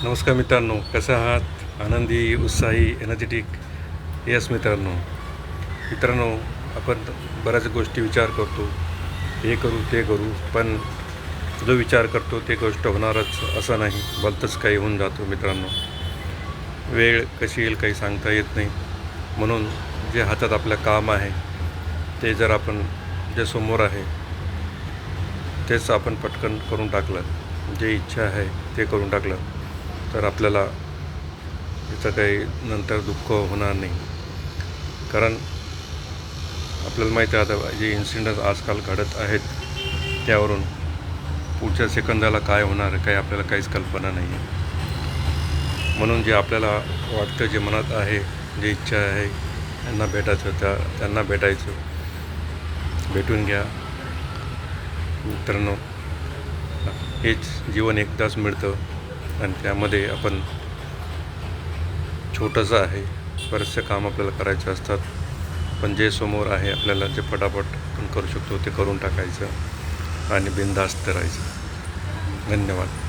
नमस्कार मित्रांनो, कसे आहात? आनंदी, उत्साही, एनर्जेटिक. येस मित्रांनो, आपण बऱ्याच गोष्टी विचार करतो, हे करू ते करू, पण जो विचार करतो ते गोष्ट होणारच असं नाही, भलतंच काही होऊन जातो मित्रांनो. वेळ कशी येईल काही सांगता येत नाही. म्हणून जे हातात आपलं काम आहे ते जर आपण जे समोर आहे तेच आपण पटकन करून टाकलं, जे इच्छा आहे ते करून टाकलं तर आपल्याला याचं काही नंतर दुःख होणार नाही. कारण आपल्याला माहिती आहे आता जे इन्सिडेंट आजकाल घडत आहेत त्यावरून पुढच्या सेकंदाला काय होणार काही आपल्याला काहीच कल्पना नाही आहे. म्हणून जे आपल्याला वाटतं, जे मनात आहे, जे इच्छा आहे त्यांना भेटायचं, त्यांना भेटायचं, भेटून घ्या मित्रांनो. हेच जीवन एकदाच मिळतं आणि त्यामध्ये आपण छोटंसं आहे, बरेचसे काम आपल्याला करायचे असतात, पण जे समोर आहे आपल्याला जे पटापट आपण करू शकतो ते करून टाकायचं आणि बिनधास्त राहायचं. धन्यवाद.